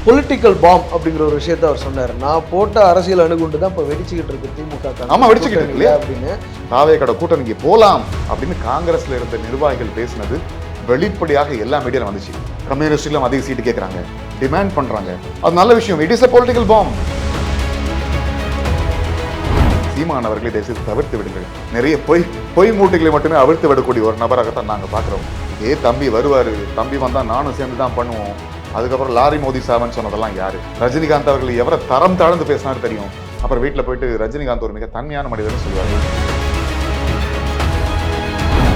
Political bomb அப்படிங்கிற ஒரு விஷயத்த அவர் சொன்னார். நான் போட்ட அரசியல் அணுகுண்டு தான் இப்போ வெடிச்சுக்கிட்டு இருக்கு திமுக. ஆமா, வெடிச்சுக்கிட்டு இருக்கு இல்லையா அப்படின்னு தாவேகோட கூட்டணிக்கு போலாம் அப்படின்னு காங்கிரஸ்ல இருந்த நிர்வாகிகள் பேசினது வெளிப்படையாக எல்லா மீடியால வந்துச்சு. கம்யூனிஸ்டுகளும் அதிக சீட்டு கேட்கறாங்க, டிமாண்ட் பண்றாங்க. அது நல்ல விஷயம். It is a political bomb. சீமான் அவர்களை தேசியத்தை தவிர்த்து விடுங்கள். நிறைய பொய் மூட்டைகளை மட்டுமே அவிழ்த்து விடக்கூடிய ஒரு நபராகத்தான் நாங்க பாக்குறோம். தம்பி வருவாரு, தம்பி வந்தா நானும் சேர்ந்து தான் பண்ணுவோம். அதுக்கப்புறம் லாரி மோதி சாவன் சொன்னதெல்லாம் யாரு? ரஜினிகாந்த் அவர்கள் எவரை தரம் தாழ்ந்து பேசினாரு தெரியும். அப்புறம் வீட்டுல போயிட்டு ரஜினிகாந்த் ஒரு மிக தன்மையான மனிதர்னு சொல்லுவாரு.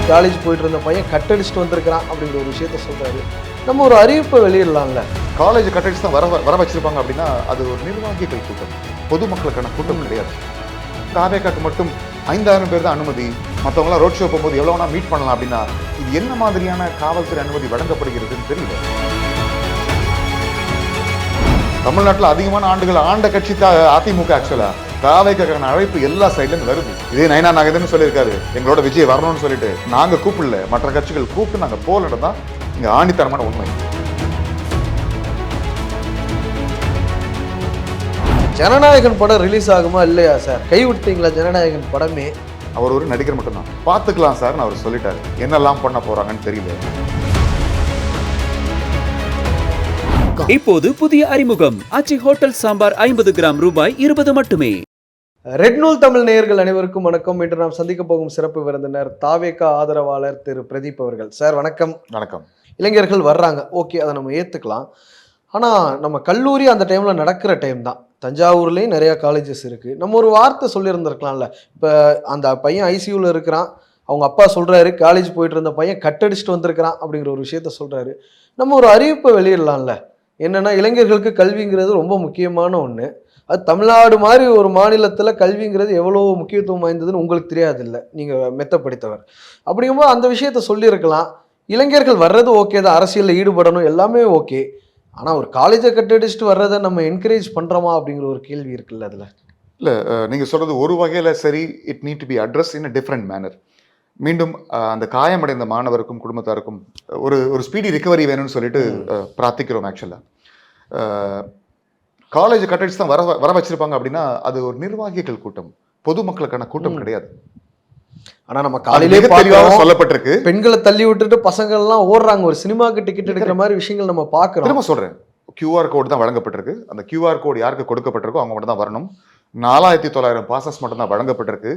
காலேஜ் போயிட்டு இருந்த பையன் கட்டடிச்சுட்டு வந்திருக்கிறான் அப்படிங்கிற ஒரு விஷயத்த சொல்றாரு. நம்ம ஒரு அறிவிப்பை வெளியிடலாம்ல. காலேஜ் கட்டடிச்சு தான் வர வச்சிருப்பாங்க அப்படின்னா அது ஒரு நிர்வாகிகள் கூட்டம், பொதுமக்களுக்கான கூட்டம் கிடையாது. தாவேகாக்கு மட்டும் 5000 பேர் தான் அனுமதி, மற்றவங்களாம் ரோட் ஷோ போகும்போது எவ்வளோனா மீட் பண்ணலாம் அப்படின்னா இது என்ன மாதிரியான காவல்துறை அனுமதி வழங்கப்படுகிறதுன்னு தெரியல. தமிழ்நாட்டில் அதிகமான ஆண்டுகள் ஆண்ட கட்சி அதிமுக. ஆக்சுவலா தாவேகான அழைப்பு எல்லா சைட்ல வருது. இதே நயனா நாகேந்திரன் சொல்லியிருக்காரு, எங்களோட விஜய் வரணும்னு சொல்லிட்டு. நாங்க கூப்பிடல, மற்ற கட்சிகள் கூப்பிட்டு நாங்க போலன்னு தான் இங்க ஆணித்தரமான உண்மை. ஜனநாயகன் படம் ரிலீஸ் ஆகுமா இல்லையா சார்? கை விட்டீங்களா ஜனநாயகன் படமே? அவர் ஒரு நடிகர் மட்டும்தான். பார்த்துக்கலாம் சார்னு அவர் சொல்லிட்டாரு. என்னெல்லாம் பண்ண போறாங்கன்னு தெரியல. இப்போது புதிய அறிமுகம் ஆச்சி ஹோட்டல் சாம்பார் 50 கிராம் ரூபாய் 20 மட்டுமே. ரெட் நூல் தமிழ் நேயர்கள் அனைவருக்கும் வணக்கம். இன்று நாம் சந்திக்க போகும் சிறப்பு விருந்தினர் தாவேகா ஆதரவாளர் திரு பிரதீப் அவர்கள். சார் வணக்கம். வணக்கம். இளைஞர்கள் வர்றாங்க, ஓகே, அதை நம்ம ஏற்றுக்கலாம். ஆனால் நம்ம கல்லூரி அந்த டைமில் நடக்கிற டைம் தான். தஞ்சாவூர்லேயும் நிறையா காலேஜஸ் இருக்குது. நம்ம ஒரு வார்த்தை சொல்லியிருந்திருக்கலாம்ல. இப்போ அந்த பையன் ஐசியூவில் இருக்கிறான், அவங்க அப்பா சொல்கிறாரு காலேஜ் போயிட்டு இருந்த பையன் கட்டடிச்சுட்டு வந்திருக்கிறான் அப்படிங்கிற ஒரு விஷயத்த சொல்கிறாரு. நம்ம ஒரு அறிவிப்பை வெளியிடலாம்ல. என்னென்னா இளைஞர்களுக்கு கல்விங்கிறது ரொம்ப முக்கியமான ஒன்று. அது தமிழ்நாடு மாதிரி ஒரு மாநிலத்தில் கல்விங்கிறது எவ்வளோ முக்கியத்துவம் வாய்ந்ததுன்னு உங்களுக்கு தெரியாது இல்லை, நீங்கள் மெத்த படித்தவர். அப்படிங்கும்போது அந்த விஷயத்த சொல்லியிருக்கலாம். இளைஞர்கள் வர்றது ஓகே தான், அரசியலில் ஈடுபடணும், எல்லாமே ஓகே. ஆனால் ஒரு காலேஜை கட்டடிச்சுட்டு வர்றதை நம்ம என்கரேஜ் பண்ணுறோமா அப்படிங்கிற ஒரு கேள்வி இருக்குல்ல அதில். இல்லை, நீங்கள் சொல்கிறது ஒரு வகையில் சரி. It need to be address in a different manner. மீண்டும் அந்த காயமடைந்த மாணவருக்கும் குடும்பத்தாருக்கும் ஒரு ஸ்பீடி ரிகவரி வேணும்னு சொல்லிட்டு பிரார்த்திக்கிறோம். ஆக்சுவலாக காலேஜ் கட்டடிச்சு தான் வர வச்சிருப்பாங்க அப்படின்னா அது ஒரு நிர்வாகிகள் கூட்டம், பொதுமக்களுக்கான கூட்டம் கிடையாது. ஆனா நம்ம காலையிலே தெளிவாக சொல்லப்பட்டிருக்கு. பெண்களை தள்ளி விட்டுட்டு பசங்க எல்லாம் ஓடுறாங்க, ஒரு சினிமாக்கு டிக்கெட் எடுக்கிற மாதிரி விஷயங்கள் நம்ம பார்க்கிறோம். திரும்ப சொல்றேன், QR கோடு தான் வழங்கப்பட்டிருக்கு. அந்த QR கோடு யாருக்கு கொடுக்கப்பட்டிருக்கோ அவங்க மட்டும் தான் வரணும். 4900 பாசஸ் மட்டும் தான் வழங்கப்பட்டிருக்கு.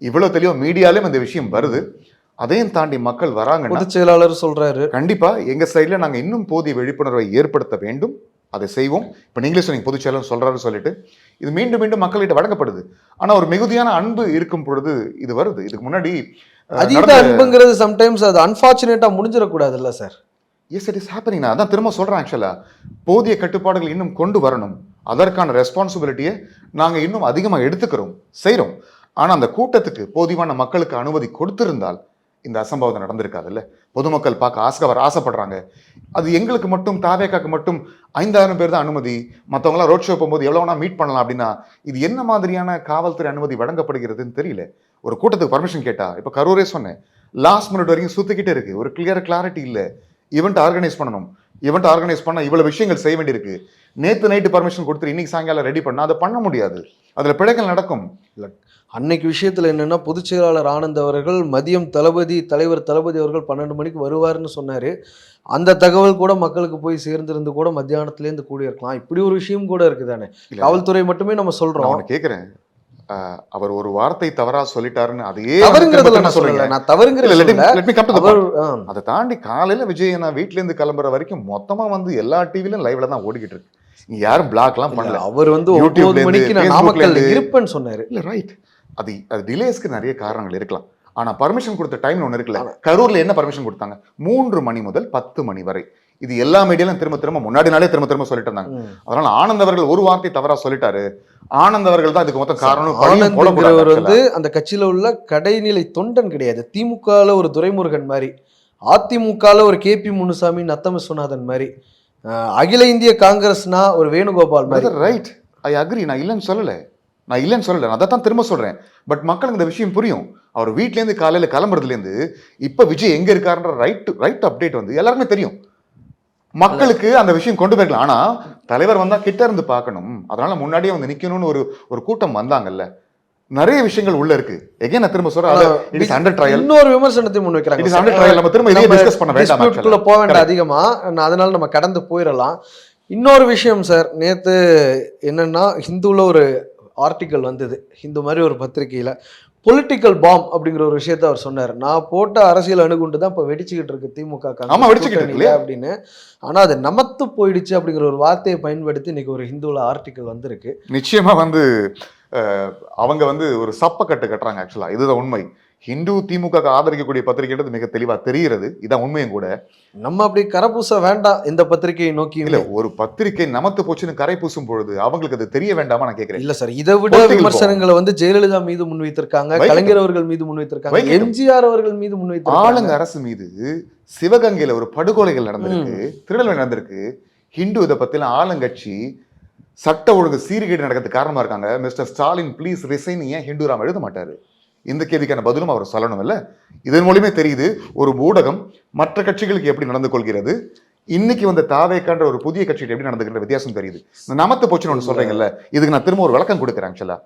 இவ்வளவு தெளிவா மீடியாலையும் இந்த விஷயம் வருது. அதையும் தாண்டி மக்கள் வராங்க. பொதுச் செயலாளர் சொல்றாரு, கண்டிப்பா எங்க சைட்ல நாங்க இன்னும் போதிய விழிப்புணர்வை ஏற்படுத்த வேண்டும், அதை செய்வோம். இப்போ நீங்களே சொன்னீங்க பொதுச் செயலாளர் சொல்றாரு சொல்லிட்டு இது மீண்டும் மீண்டும் மக்கள்கிட்ட வழங்கப்படுது. ஆனா ஒரு மிகுதியான அன்பு இருக்கும் பொழுது இது வருது. இதுக்கு முன்னாடி அதீத அன்புங்கிறது சம்டைம்ஸ் அது அன்பார்ச்சுனேட்டா முடிஞ்சிடக்கூடாது இல்ல sir? Yes, it is happening. நான் அதான் திரும்ப சொல்றேன். ஆக்சுவலா போதிய கட்டுப்பாடுகள் இன்னும் கொண்டு வரணும். அதற்கான ரெஸ்பான்சிபிலிட்டியை நாங்க இன்னும் அதிகமாக எடுத்துக்கிறோம், செய்யறோம். ஆனா அந்த கூட்டத்துக்கு போதியமான மக்களுக்கு அனுமதி கொடுத்திருந்தால் இந்த அசம்பாவிதம் நடந்திருக்காது இல்ல. பொதுமக்கள் பார்க்க ஆசைப்படுறாங்க. அது எங்களுக்கு மட்டும் தாவேகாக்கு மட்டும் 5000 பேர் தான் அனுமதி, மற்றவங்களாம் ரோட் ஷோ போகும்போது எவ்வளோனா மீட் பண்ணலாம் அப்படின்னா இது என்ன மாதிரியான காவல்துறை அனுமதி வழங்கப்படுகிறதுன்னு தெரியல. ஒரு கூட்டத்துக்கு பர்மிஷன் கேட்டா, இப்போ கரூரே சொன்னேன், லாஸ்ட் மினிட் வரைக்கும் சுத்திக்கிட்டே இருக்கு. ஒரு கிளாரிட்டி இல்லை. ஈவெண்ட் ஆர்கனைஸ் பண்ணணும், ஈவெண்ட் ஆர்கனைஸ் பண்ண இவ்வளவு விஷயங்கள் செய்ய வேண்டியிருக்கு. நேற்று நைட்டு பர்மிஷன் கொடுத்துட்டு இன்னைக்கு சாயங்காலம் ரெடி பண்ணா அதை பண்ண முடியாது. அதுல பிழைகள் நடக்கும். அன்னைக்கு விஷயத்துல என்னன்னா பொதுச் செயலாளர் ஆனந்த் அவர்கள் மதியம் தலைவர் தளபதி அவர்கள் 12 மணிக்கு வருவாருன்னு சொன்னாரு. அந்த தகவல் கூட மக்களுக்கு போய் சேர்ந்திருந்து கூட மத்தியானத்திலேருந்து கூடியிருக்கலாம். இப்படி ஒரு விஷயம் கூட இருக்குதானே. காவல்துறை மட்டுமே நம்ம சொல்றோம். நான் கேட்கிறேன், அவர் ஒரு வார்த்தை தவறா சொல்லிட்டாருன்னு அதையே அதை தாண்டி காலையில விஜய் நான் வீட்டுல இருந்து கிளம்புற வரைக்கும் மொத்தமா வந்து எல்லா டிவிலும் லைவ்ல தான் ஓடிக்கிட்டு இருக்கு. யாரும் பிளாக்லாம் பண்ணல. அவர் வந்து 9 மணிக்கு நான் நாமக்கல்ல இருப்பேன்னு சொன்னாரு. இல்ல, ரைட். அது டிலேஸ்க்கு நிறைய காரணங்கள் இருக்கலாம். ஆனா பர்மிஷன் கொடுத்த டைம் ஒன்று இருக்குல்ல. கரூர்ல என்ன பர்மிஷன் கொடுத்தாங்க? 3 மணி முதல் 10 மணி வரை. இது எல்லா மீடியாலும் திரும்ப முன்னாடி நாளே திரும்ப சொல்லிட்டு இருந்தாங்க. அதனால ஆனந்த் அவர்கள் ஒரு வார்த்தை தவறா சொல்லிட்டாரு. ஆனந்த் அவர்கள் தான் இதுக்கு மொத்தம் காரணம். ஆனந்த் வந்து அந்த கட்சியில உள்ள கடைநிலை தொண்டன் கிடையாது. திமுகல ஒரு துரைமுருகன் மாதிரி, அதிமுகல ஒரு KP முனுசாமி, நத்தம் விஸ்வநாதன் மாதிரி, அகில இந்திய காங்கிரஸ்னா ஒரு வேணுகோபால் மாதிரி. Right, I agree. நான் இல்லைன்னு சொல்லல. நான் அதை தான் திரும்ப சொல்றேன். பட் மக்களுக்கு இந்த விஷயம் புரியும். அவர் வீட்லேருந்து காலையில கிளம்புறதுலேருந்து இப்ப விஜய் எங்க இருக்காருன்ற ரைட் அப்டேட் வந்து எல்லாருமே தெரியும். மக்களுக்கு அந்த விஷயம் கொண்டு போயிருக்கலாம். ஆனா தலைவர் வந்தா கிட்ட இருந்து பார்க்கணும், அதனால முன்னாடியே வந்து நிக்கணும்னு ஒரு கூட்டம் வந்தாங்கல்ல. நிறைய விஷயங்கள் உள்ள இருக்கு. எகைன் நான் திரும்ப சொல்றேன், இட் இஸ் அண்டர் ட்ரையல். இன்னொரு விமர்சனத்தை முன் வைக்கிறாங்க. It is under trial. நம்ம திரும்ப இதை டிஸ்கஸ் பண்ண வேண்டாம். டிஸ்பியூட்குள்ள போக வேண்டாம் அதிகமா. அதனால நம்ம கடந்து போயிடலாம். இன்னொரு விஷயம் சார், நேத்து என்னன்னா ஹிந்துல ஒரு ஆர்டிக்கல் வந்தது, ஹிந்து மாதிரி ஒரு பத்திரிகையில பொலிட்டிக்கல் பாம் அப்படிங்கிற ஒரு விஷயத்த அவர் சொன்னார். நான் போட்ட அரசியல் அணுகுண்டு தான் இப்போ வெடிச்சுக்கிட்டு இருக்கு திமுக அப்படின்னு. ஆனா அது நமத்து போயிடுச்சு அப்படிங்கிற ஒரு வார்த்தையை பயன்படுத்தி இன்னைக்கு ஒரு ஹிந்துல ஆர்டிக்கல் வந்திருக்கு. நிச்சயமா வந்து அவங்க வந்து ஒரு சப்பக்கட்டு கட்டுறாங்க. ஆக்சுவலா இதுதான் உண்மை. ஹிந்து திமுக ஆதரிக்கக்கூடிய பத்திரிகைன்றது மிக தெளிவா தெரிகிறது. இதான் உண்மையும் கூட. நம்ம அப்படி கரைப்பூச வேண்டாம் இந்த பத்திரிகையை நோக்கி. இல்ல, ஒரு பத்திரிகை நமத்து போச்சுன்னு கரை பூசும் பொழுது அவங்களுக்கு அது தெரிய வேண்டாமா நான் கேட்கிறேன். இல்ல சார், இதை விட விமர்சனங்களை வந்து ஜெயலலிதா மீது முன்வைத்திருக்காங்க, கலைஞர் அவர்கள் மீது முன்வைத்திருக்காங்க, எம்ஜிஆர் அவர்கள் மீது முன்வைத்திருக்காங்க. ஆளுங்க அரசு மீது சிவகங்கையில ஒரு படுகொலைகள் நடந்திருக்கு, திருடல் நடந்திருக்கு. ஹிந்து இதை பத்தின ஆளுங்கட்சி சட்ட ஒழுங்கு சீர்கேடு நடக்கிறதுக்கு காரணமா இருக்காங்க. மிஸ்டர் ஸ்டாலின் ப்ளீஸ் ரிசைன் ஏன் ஹிந்து ராம் எழுத மாட்டாரு? இந்த கேள்விக்கான பதிலும் அவர் சொல்லணும் இல்ல. இதன் மூலமே தெரியுது ஒரு ஊடகம் மற்ற கட்சிகளுக்கு எப்படி நடந்து கொள்கிறது, இன்னைக்கு வந்து தாவேக்கான்ற ஒரு புதிய கட்சிகள் எப்படி நடந்துக்கிற வித்தியாசம் தெரியுது. நமத்து போச்சுன்னு ஒன்று சொல்றீங்கல்ல, இதுக்கு நான் திரும்ப ஒரு விளக்கம் கொடுக்குறேன். ஆக்சுவலா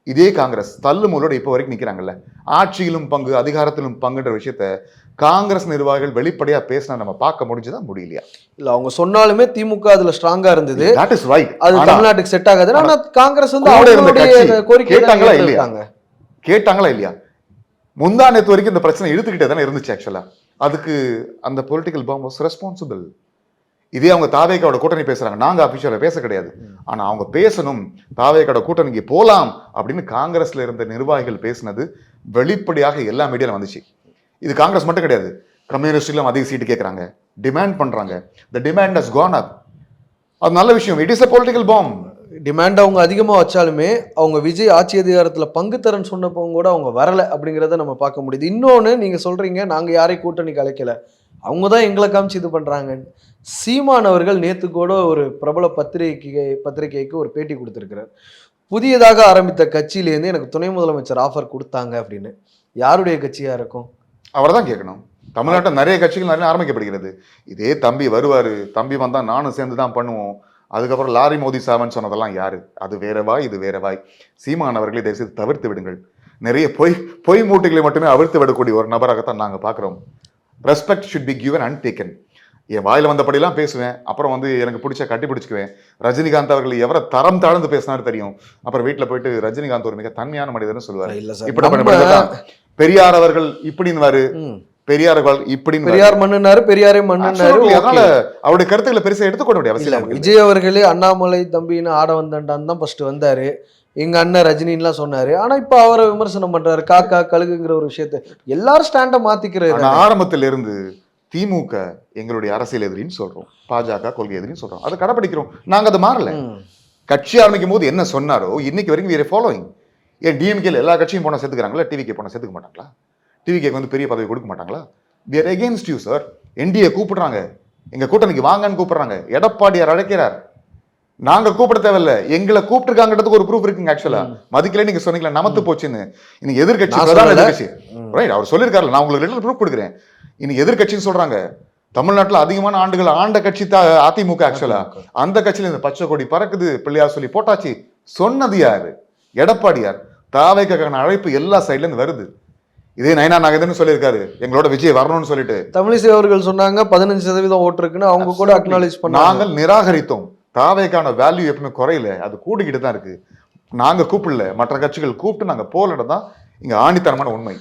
இதே காங்கிரஸ் தள்ளுமுள்ளோட இப்போ வரைக்கும் நிக்கிறாங்கல்ல, ஆட்சியிலும் பங்கு அதிகாரத்திலும் பங்குன்ற விஷயத்த காங்கிரஸ் நிர்வாகிகள் வெளிப்படையா பேசினா நம்ம பார்க்க முடிஞ்சுதா முடியலையா? இல்ல, அவங்க சொன்னாலுமே திமுக அதுல ஸ்ட்ராங்கா இருந்தது. That is right. அது தமிழ்நாட்டுக்கு செட் ஆகாது. ஆனா காங்கிரஸ் வந்து அவங்களுடைய கோரிக்கை கேட்டாங்களா இல்லையா? முந்தா நேத்து வரைக்கும் இந்த பிரச்சனை இழுத்துக்கிட்டே தானே இருந்துச்சு. ஆக்சுவலா அதுக்கு அந்த பொலிட்டிக்கல் பாம் வாஸ் ரெஸ்பான்சிபிள். இதே அவங்க தாவேக்காவோட கூட்டணி பேசுறாங்க, நாங்க அபிஷியலா பேச கிடையாது. ஆனா அவங்க பேசணும், தாவேக்காவோட கூட்டணிக்கு போலாம் அப்படின்னு காங்கிரஸ்ல இருந்த நிர்வாகிகள் பேசினது வெளிப்படையாக எல்லா மீடியால வந்துச்சு. இது காங்கிரஸ் மட்டும் கிடையாது, கம்யூனிஸ்ட்லாம் அதிக சீட்டு கேட்கறாங்க, டிமாண்ட் பண்றாங்க. தி டிமாண்ட் ஹஸ் கான் அப். அது நல்ல விஷயம். It is a political bomb. Demand அவங்க அதிகமா வச்சாலுமே அவங்க விஜய் ஆட்சி அதிகாரத்துல பங்கு தரன்னு சொன்னப்பவும் கூட அவங்க வரல அப்படிங்கிறத நம்ம பார்க்க முடியுது. இன்னொன்னு, நீங்க சொல்றீங்க நாங்க யாரையும் கூட்டணிக்கு அழைக்கல, அவங்க தான் எங்களை காமிச்சு இது பண்றாங்கன்னு. சீமான் அவர்கள் நேத்து கூட ஒரு பிரபல பத்திரிகைக்கு ஒரு பேட்டி கொடுத்திருக்கிறார். புதியதாக ஆரம்பித்த கட்சியிலேருந்து எனக்கு துணை முதலமைச்சர் ஆஃபர் கொடுத்தாங்க அப்படின்னு. யாருடைய கட்சியா இருக்கும்? அவர் தான் கேட்கணும். தமிழ்நாட்டில் நிறைய கட்சிகள் நிறைய ஆரம்பிக்கப்படுகிறது. இதே தம்பி வருவாரு, தம்பி வந்தா நானும் சேர்ந்து தான் பண்ணுவோம், அதுக்கப்புறம் லாரி மோதி சாவன் சொன்னதெல்லாம் யாரு? அது வேற வாய், இது வேற வாய். சீமான் அவர்களை தயவுசெய்து தவிர்த்து விடுங்கள். நிறைய பொய் மூட்டைகளை மட்டுமே அவிழ்த்து விடக்கூடிய ஒரு நபராகத்தான் நாங்கள் பார்க்குறோம். Respect should be given and taken. என் வாயில வந்தபடியெல்லாம் பேசுவேன், அப்புறம் வந்து எனக்கு பிடிச்ச கட்டி பிடிச்சிக்குவேன். ரஜினிகாந்த் அவர்கள் எவரை தரம் தாழ்ந்து பேசினாரு தெரியும். அப்புறம் வீட்டில் போயிட்டு ரஜினிகாந்த் ஒரு மிக தன்மையான மனிதர்னு சொல்லுவாரு. இப்படி பெரியார் அவர்கள் இப்படின்னு பெரியார்கள் இப்படின்னு பெரியார் மண்ணுனாரு, பெரியாரே மண்ணுனாரு. அதனால அவருடைய கருத்துக்களை பெருசா எடுத்துக்கொள்ள முடியாது அவசியம். விஜய் அவர்களே அண்ணாமலை தம்பின்னு ஆட வந்தான்னு தான் ஃபர்ஸ்ட் வந்தாரு, எங்க அண்ணன் ரஜினின்லாம் சொன்னாரு. ஆனா இப்ப அவரை விமர்சனம் பண்றாரு, காக்கா கழுகுங்கிற ஒரு விஷயத்த எல்லாரும் ஸ்டாண்ட மாத்திக்கிறாரு. ஆரம்பத்தில இருந்து திமுக எங்களுடைய அரசியல் எதிரின்னு சொல்றோம், பாஜக கொள்கை எதிரின்னு சொல்றோம், அதை கடைபிடிக்கிறோம். நாங்க அதை மாறல. கட்சி ஆரம்பிக்கும் போது என்ன சொன்னாரோ இன்னைக்கு வரைக்கும் we are following. ஏன் டிஎம்கேல எல்லா கட்சியும் போனா சேர்த்துக்கிறாங்களா? டிவிகே போனா சேர்த்துக்க மாட்டாங்களா? டிவிகேக்கு வந்து பெரிய பதவி கொடுக்க மாட்டாங்களா? we are against you sir. NDA கூப்பிடுறாங்க, எங்க கூட்டணிக்கு வாங்கன்னு கூப்பிடுறாங்க, எடப்பாடியார் அழைக்கிறார். நாங்க கூப்பிட தேவையில்ல, எங்களை கூப்பிட்டுருக்காங்கிறதுக்கு ஒரு ப்ரூஃப் இருக்குங்க. ஆக்சுவலா மதிக்கல நீங்க சொன்னீங்களா நமத்து போச்சுன்னு. இன்னைக்கு எதிர்கட்சி பிரதான எதிர்கட்சி ரைட், அவர் சொல்லியிருக்காரு, நான் உங்களுக்கு ரெண்டு ப்ரூஃப் கொடுக்குறேன். இன்னைக்கு எதிர்கட்சின்னு சொல்றாங்க. தமிழ்நாட்டில் அதிகமான ஆண்டுகள் ஆண்ட கட்சி அதிமுக. ஆக்சுவலா அந்த கட்சியில இந்த பச்சை கொடி பறக்குது, பிள்ளையார் சொல்லி போட்டாச்சு சொன்னது யாரு? எடப்பாடியார். தாவேக்கான அழைப்பு எல்லா சைட்ல இருந்து வருது. இதே நயனா நாகேந்திரன் சொல்லியிருக்காரு, எங்களோட விஜய் வரணும்னு சொல்லிட்டு. தமிழிசை அவர்கள் சொன்னாங்க 15% ஓட்டு இருக்குன்னு, அவங்க கூட அக்னாலேஜ் பண்ணாங்க. நாங்கள் நிராகரித்தோம். தாவேக்கான வேல்யூ எப்பவுமே குறையில, அது கூடிக்கிட்டு தான் இருக்கு. நாங்க கூப்பிடல, மற்ற கட்சிகள் கூப்பிட்டு நாங்க போலன்னு தான் இங்க ஆணித்தரமான உண்மை.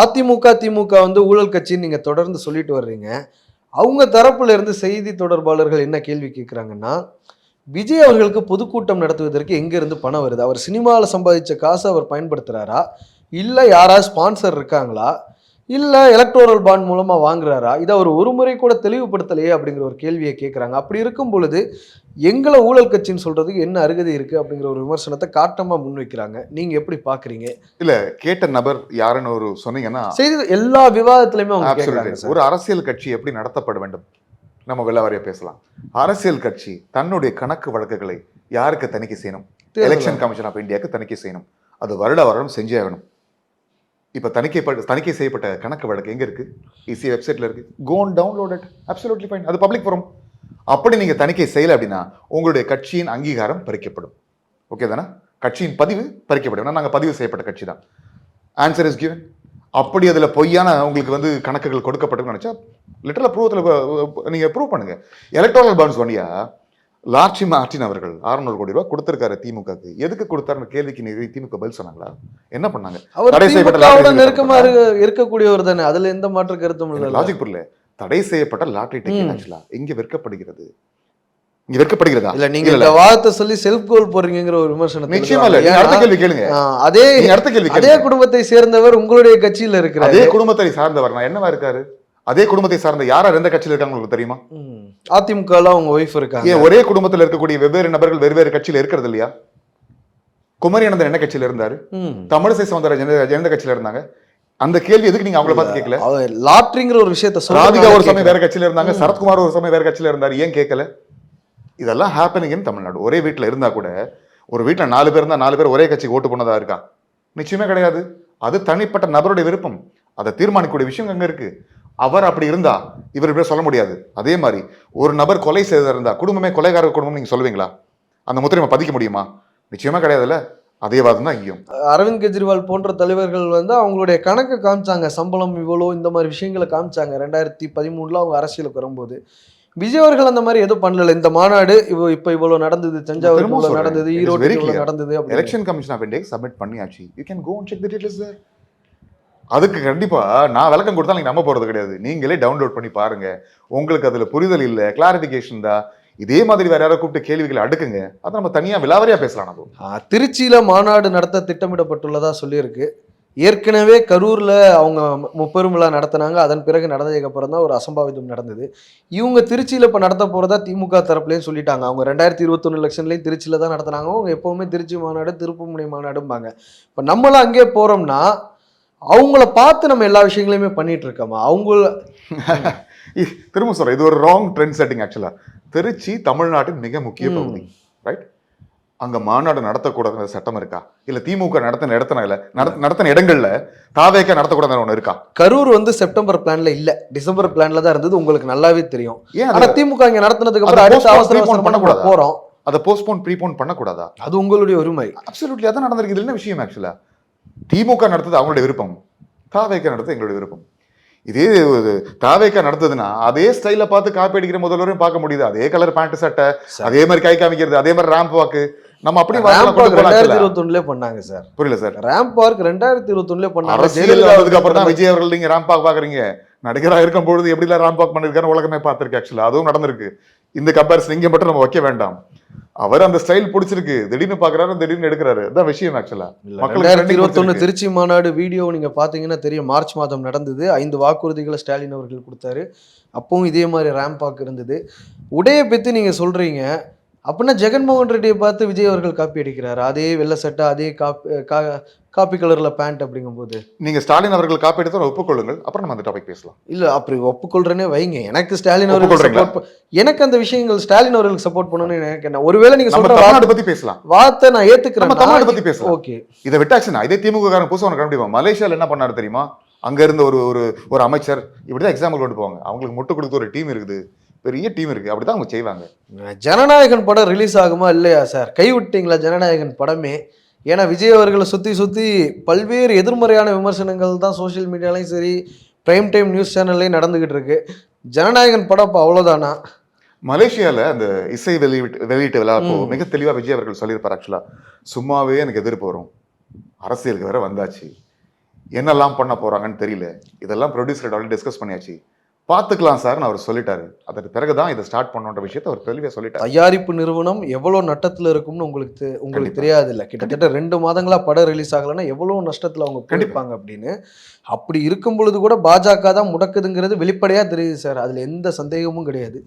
அதிமுக திமுக வந்து ஊழல் கட்சின்னு நீங்க தொடர்ந்து சொல்லிட்டு வர்றீங்க. அவங்க தரப்புல இருந்து செய்தி தொடர்பாளர்கள் என்ன கேள்வி கேட்கிறாங்கன்னா, விஜய் அவர்களுக்கு பொதுக்கூட்டம் நடத்துவதற்கு எங்க இருந்து பணம் வருது? அவர் சினிமாவில் சம்பாதிச்ச காசை அவர் பயன்படுத்துறாரா, இல்ல யாராவது ஸ்பான்சர் இருக்காங்களா, இல்ல எலக்டோரல் பாண்ட் மூலமா வாங்குறாரா? இதை அவர் ஒரு முறை கூட தெளிவுபடுத்தலையே அப்படிங்கிற ஒரு கேள்வியை கேட்கிறாங்க. அப்படி இருக்கும் பொழுது எங்களை ஊழல் கட்சின்னு சொல்றதுக்கு என்ன அருகதை இருக்கு அப்படிங்கிற ஒரு விமர்சனத்தை காட்டமா முன்வைக்கிறாங்க. நீங்க எப்படி பாக்குறீங்க? இல்ல, கேட்ட நபர் யாருன்னு ஒரு சொன்னீங்கன்னா செய்தி எல்லா விவாதத்திலுமே அவங்க கேட்கறாங்க. ஒரு அரசியல் கட்சி எப்படி நடத்தப்பட வேண்டும் நம்ம வெள்ளவாரியா பேசலாம். அரசியல் கட்சி தன்னுடைய கணக்கு வழக்குகளை யாருக்கு தணிக்கை செய்யணும்? எலெக்ஷன் கமிஷன் ஆஃப் இந்தியாவுக்கு தணிக்கை செய்யணும். அது வருடம் செஞ்சே ஆகணும். இப்ப தணிக்கை செய்யப்பட்ட கணக்கு வழக்கு எங்க இருக்கு? இசி வெப்சைட்ல இருக்கு. Go and download it. Absolutely fine. அது பப்ளிக் ஃபோரம். அப்படி நீங்க தணிக்கை செய்யல அப்படின்னா உங்களுடைய கட்சியின் அங்கீகாரம் பறிக்கப்படும். ஓகே தானே? கட்சியின் பதிவு பறிக்கப்படும். ஏன்னா நாங்கள் பதிவு செய்யப்பட்ட கட்சி தான். Answer is given. அப்படி அதில் பொய்யான உங்களுக்கு கணக்குகள் கொடுக்கப்பட்டு நினைச்சா லிட்டரல் ப்ரூவத்தில் நீங்க ப்ரூவ் பண்ணுங்க. எலக்ட்ரல் பாண்ட்ஸ் வழியா லார்ட்சி மார்டின் அவர்கள் 600 கோடி ரூபாய் கொடுத்திருக்காரு திமுகக்கு. எதுக்கு கொடுத்தாருன்னு கேள்விக்கு திமுக பதில் சொன்னாங்களா? என்ன பண்ணாங்க? அவர் நெருக்கமா இருக்கக்கூடியவர் தானே, அதுல எந்த மாற்று கருத்தும் இல்லை. லாஜிக் புரியல. தடை செய்யப்பட்ட லாட்டரி டிக்கெட் ஆக்சுவலா இங்க விற்கப்படுகிறது. இங்க விற்கப்படுகிறதா? இல்ல நீங்க இந்த வார்த்தை சொல்லி செல்ஃப் கோல் போடுறீங்கிற ஒரு விமர்சனம். நிச்சயமா இல்ல. நீங்க அடுத்த கேள்வி கேளுங்க. அடுத்த கேள்வி. அதே குடும்பத்தை சேர்ந்தவர் உங்களுடைய கட்சியில இருக்கிறார். அதே குடும்பத்தை சார்ந்தவர் நான் என்னவா இருக்காரு? அதே குடும்பத்தை சார்ந்த யாரா எந்த கட்சியில இருக்காங்க உங்களுக்கு தெரியுமா? அதிமுகல அவங்க ஒய்ஃப் இருக்காங்க. ஒரே குடும்பத்தில் இருக்கக்கூடிய வெவ்வேறு நபர்கள் வெவ்வேறு கட்சியில இருக்கிறது இல்லையா? குமரி அனந்தன் என்ன கட்சியில இருந்தாரு? தமிழிசை சவுந்தரராஜன் எந்த கட்சியில இருந்தாங்க? அந்த கேள்வி எதுக்கு நீங்க அவங்கள பார்த்து கேட்கல? லாட்ரிங்கிற ஒரு விஷயத்தை ராதிகா ஒரு சமயம் வேற கட்சியில இருந்தாங்க, சரத்குமார் ஒரு சமயம் வேற கட்சியில இருந்தாரு, ஏன் கேட்கல? இதெல்லாம் ஹேப்பனிங் இன் தமிழ்நாடு. ஒரே வீட்டுல இருந்தா கூட ஒரு வீட்டுல 4 பேர் இருந்தா 4 பேர் ஒரே கட்சிக்கு ஓட்டு போனதா இருக்கா? நிச்சயமே கிடையாது. அது தனிப்பட்ட நபருடைய விருப்பம். அதை தீர்மானிக்கக்கூடிய விஷயம் அங்க இருக்கு. அவர் அப்படி இருந்தா இவர் இப்படி சொல்ல முடியாது. அதே மாதிரி ஒரு நபர் கொலை செய்தா இருந்தா குடும்பமே கொலைகார குடும்பம் நீங்க சொல்லுவீங்களா? அந்த முத்திரையை பதிக்க முடியுமா? நிச்சயமா கிடையாதுல்ல. அதே வாதம் தான் இங்கேயும். அரவிந்த் கெஜ்ரிவால் போன்ற தலைவர்கள் அவங்களுடைய கணக்கு காமிச்சாங்க, சம்பளம் இவ்வளோ, இந்த மாதிரி விஷயங்களை காமிச்சாங்க. 2013 அவங்க அரசியலுக்கு வரும்போது விஜய் அவர்கள் அந்த மாதிரி எதுவும் பண்ணல. இந்த மாநாடு இப்ப இவ்வளவு நடந்தது, தஞ்சாவூர் நடந்தது, ஈரோடு நடந்தது. Election commission of India submit பண்ணியாச்சு. You can go and check the details there. அதுக்கு கண்டிப்பா நான் விளக்கம் கொடுத்தா நீங்க நம்ப போறது கிடையாது. நீங்களே டவுன்லோட் பண்ணி பாருங்க. உங்களுக்கு அதுல புரிதல் இல்ல, கிளாரிபிகேஷன் தான். இதே மாதிரி வேற யாராவது கூப்பிட்டு கேள்விகளை அடுக்குங்க. அதை நம்ம தனியா விலாவரியா பேசலாம். நம்ம திருச்சியில மாநாடு நடத்த திட்டமிடப்பட்டுள்ளதா சொல்லியிருக்கு. ஏற்கனவே கரூர்ல அவங்க முப்பெரும் விழா நடத்தினாங்க. அதன் பிறகு நடந்ததுக்கு அப்புறம் தான் ஒரு அசம்பாவிதம் நடந்தது. இவங்க திருச்சியில இப்ப நடத்த போறதா திமுக தரப்புலயும் சொல்லிட்டாங்க. அவங்க 2021 எலெக்ஷன்லயும் திருச்சியில தான் நடத்தினாங்க. அவங்க எப்பவுமே திருச்சி மாநாடு, திருப்புமுனை மாநாடும்பாங்க. இப்ப நம்மளும் அங்கே போறோம்னா அவங்கள பார்த்து நம்ம எல்லா விஷயங்களையுமே பண்ணிட்டு இருக்கோமா? அவங்கள திரும்ப சொல்றேன், இது ஒரு ராங் ட்ரெண்ட் செட்டிங். ஆக்சுவலா திருச்சி தமிழ்நாட்டின் மிக முக்கிய பகுதி, ரைட்? அங்க மாநாடு நடத்தக்கூடாது சட்டம் இருக்கா? இல்ல திமுக நடத்தின இடங்கள்ல தாவேக நடத்தக்கூடாது ஒண்ணு இருக்கா? கரூர் செப்டம்பர் பிளான்ல இல்ல, டிசம்பர் பிளான்ல தான் இருந்தது. உங்களுக்கு நல்லாவே தெரியும். ஆனா திமுக இங்க நடத்தினதுக்கு அப்புறம் அடுத்த அவசரம் பண்ண போறோம். அதை போஸ்ட்போன் ப்ரீபோன் பண்ணக்கூடாதா? அது உங்களுடைய உரிமை. அப்சல்யூட்லி அதான் நடந்திருக்கு. இது என்ன விஷயம்? ஆக்சுவலா திமுக நடத்துது அவங்களுடைய விருப்பம், தாவேக நடத்துது எங்களுடைய விருப்பம். இதே தாவேக்கா நடத்துதுன்னா அதே ஸ்டைல பார்த்து காப்பி அடிக்கிற முதல்வரையும் பார்க்க முடியுது. அதே கலர் பேண்ட் சட்டை, அதே மாதிரி கை காமிக்கிறது, அதே மாதிரி ரேம்ப் வாக்கு. நம்ம அப்படி 2021 பண்ணாங்க சார். புரியல சார். ரேம்ப் வாக் 2021 பண்ணாங்க. அரசியலுக்கு அப்புறம் தான் விஜய் அவர்கள் நீங்க ரேம்ப் வாக் பாக்குறீங்க. நடிகராக இருக்கும் பொழுது எப்படி எல்லாம் ரேம்ப் வாக் பண்ணிருக்காரு உலகமே பார்த்திருக்கு. ஆக்சுவலா அதுவும் நடந்திருக்கு. இந்த கம்பேரிசன் இங்க மட்டும் நம்ம வைக்க வேண்டாம். அவர் அந்த ஸ்டைல் பிடிச்சிருக்கு, திடீர்னு பாக்குறாரு, திடீர்னு எடுக்கிறாரு. அதான் விஷயம். ஆக்சுவலா 2021 திருச்சி மாநாடு வீடியோ நீங்க பாத்தீங்கன்னா தெரியும். மார்ச் மாதம் நடந்தது. 5 வாக்குறுதிகளை ஸ்டாலின் அவர்கள் கொடுத்தாரு. அப்பவும் இதே மாதிரி ரேம்ப் வாக் இருந்தது. உடைய பத்தி நீங்க சொல்றீங்க அப்படின்னா ஜெகன்மோகன் ரெட்டியை பார்த்து விஜய் அவர்கள் காப்பி அடிக்கிறாரு. அதே வெள்ளை சட்டை, அதே காப்பி கலர்ல பேண்ட். அப்படிங்கும் போது நீங்க ஸ்டாலின் அவர்கள் காப்பி எடுத்து ஒப்புக்கொள்ளுங்கள், அப்புறம் நம்ம அந்த டாபிக் பேசலாம். இல்ல அப்படி ஒப்புக்கொள்றேனே வைங்க. எனக்கு ஸ்டாலின் அவர்கள் எனக்கு அந்த விஷயங்கள் ஸ்டாலின் அவர்களுக்கு சப்போர்ட் பண்ணணும்னு எனக்கு என்ன. ஒருவேளை நீங்க சொல்ற தமிழ்நாடு பத்தி பேசலாம், வார்த்தை நான் ஏத்துக்கிறேன். தமிழ்நாடு பத்தி பேசலாம். ஓகே, இதை விட்டாச்சுன்னா இதே திமுக காரன் புதுசா உனக்கு கண்டுபிடிப்போம். மலேசியால என்ன பண்ணாரு தெரியுமா? அங்க இருந்த ஒரு அமைச்சர் இப்படிதான் எக்ஸாம்பிள் கொண்டு போவாங்க. அவங்களுக்கு முட்டு கொடுத்து ஒரு டீம் இருக்குது, பெரிய டீம் இருக்கு. அப்படிதான் அவங்க செய்வாங்க. ஜனநாயகன் படம் ரிலீஸ் ஆகுமா இல்லையா சார்? கை விட்டீங்களா ஜனநாயகன் படமே? ஏன்னா விஜய் அவர்களை சுற்றி பல்வேறு எதிர்மறையான விமர்சனங்கள் தான் சோசியல் மீடியாலையும் சரி, பிரைம் டைம் நியூஸ் சேனல்லையும் நடந்துகிட்டு இருக்கு. ஜனநாயகன் படம் இப்போ அவ்வளோதானா? மலேசியாவில் அந்த இசை வெளியீட்டு விழாப்போ மிக தெளிவாக விஜய் அவர்கள் சொல்லியிருப்பார். ஆக்சுவலா சும்மாவே எனக்கு எதிர்ப்பு வரும், அரசியலுக்கு வேற வந்தாச்சு, என்னெல்லாம் பண்ண போறாங்கன்னு தெரியல, இதெல்லாம் ப்ரொடியூசர் ஆல்ரெடி டிஸ்கஸ் பண்ணியாச்சு, பார்த்துக்கலாம் சார் அவர் சொல்லிட்டாரு. அதற்கு பிறகுதான் இதை ஸ்டார்ட் பண்ணுன்ற விஷயத்தை அவர் தெளிவாக சொல்லிட்டாரு. தயாரிப்பு நிறுவனம் எவ்வளோ நட்டத்தில் இருக்கும்னு உங்களுக்கு தெரியாது இல்லை? கிட்டத்தட்ட 2 மாதங்களா படம் ரிலீஸ் ஆகலைன்னா எவ்வளோ நஷ்டத்தில் அவங்க கண்டிப்பாங்க அப்படின்னு. அப்படி இருக்கும் பொழுது கூட பாஜக தான் முடக்குதுங்கிறது வெளிப்படையா தெரியுது சார். அதுல எந்த சந்தேகமும் கிடையாது.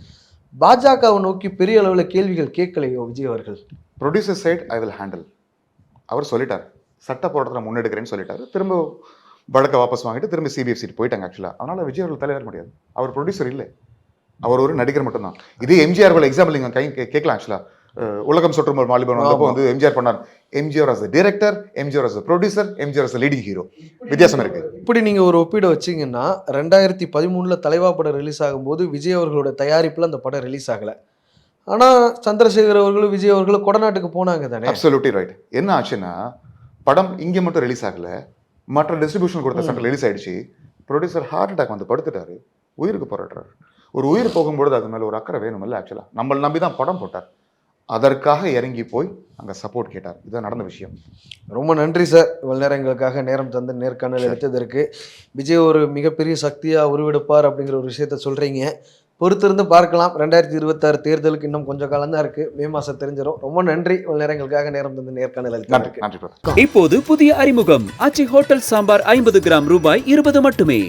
பாஜகவை நோக்கி பெரிய அளவில் கேள்விகள் கேட்கலையோ விஜய் அவர்கள்? Producer side I will handle அவர் சொல்லிட்டார். சட்ட போராட்டத்தை முன்னெடுக்கிறேன்னு சொல்லிட்டாரு. திரும்ப வழக்கை வாபஸ் வாங்கிட்டு திரும்ப சிபிஎஃப்சி போயிட்டாங்க. ஆக்சுவலாக அதனால விஜய் அவர்கள் தலைவர் முடியாது. அவர் ப்ரொடியூசர் இல்லை, அவர் ஒரு நடிகர் மட்டும்தான். இதே எம்ஜிஆர் எக்ஸாம்பிள் நீங்கள் கேட்கலாம். ஆக்சுவலாக உலகம் சுற்றும் வாலிபன் வந்தப்போ எம்ஜிஆர் பண்ணார். MGR as a director, MGR as a producer, MGR as a leading hero. வித்தியாசம் இருக்கு. இப்படி நீங்க ஒரு ஒப்பீடு வச்சீங்கன்னா 2013 தலைவா படம் ரிலீஸ் ஆகும்போது விஜய் அவர்களோட தயாரிப்புல அந்த படம் ரிலீஸ் ஆகல. ஆனால் சந்திரசேகர் அவர்களும் விஜய் அவர்களும் கொடநாட்டுக்கு போனாங்க தானே. Absolutely right. என்ன ஆச்சுன்னா படம் இங்கே மட்டும் ரிலீஸ் ஆகல, மற்ற டிஸ்ட்ரிபியூஷன் கொடுத்த சென்டர் ரிலீஸ் ஆயிடுச்சு. ப்ரொடியூசர் ஹார்ட் அட்டாக் வந்து படுத்துட்டாரு, உயிருக்கு போராடுறாரு. ஒரு உயிர் போகும்பொழுது அது மேலே ஒரு அக்கறை வேணுமில்ல. ஆக்சுவலாக நம்மளை நம்பி தான் படம் போட்டார், அதற்காக இறங்கி போய் அங்கே சப்போர்ட் கேட்டார். இதுதான் நடந்த விஷயம். ரொம்ப நன்றி சார், இவ்வளோ நேரம் எங்களுக்காக நேரம் தந்து நேர்காணல் எடுத்ததற்கு. விஜய் ஒரு மிகப்பெரிய சக்தியாக உருவெடுப்பார் அப்படிங்கிற ஒரு விஷயத்த சொல்கிறீங்க. பொறுத்திருந்து பார்க்கலாம். 2026 தேர்தலுக்கு இன்னும் கொஞ்சம் காலம் தான் இருக்குது. மே மாதம் தெரிஞ்சிடும். ரொம்ப நன்றி, இவ்வளோ நேரம் எங்களுக்காக நேரம் தந்து நேர்காணல் நன்றி அளித்ததற்கு. நன்றி brother. இப்போது புதிய அறிமுகம் ஆச்சி ஹோட்டல் சாம்பார் 50 கிராம் ரூபாய் 20 மட்டுமே.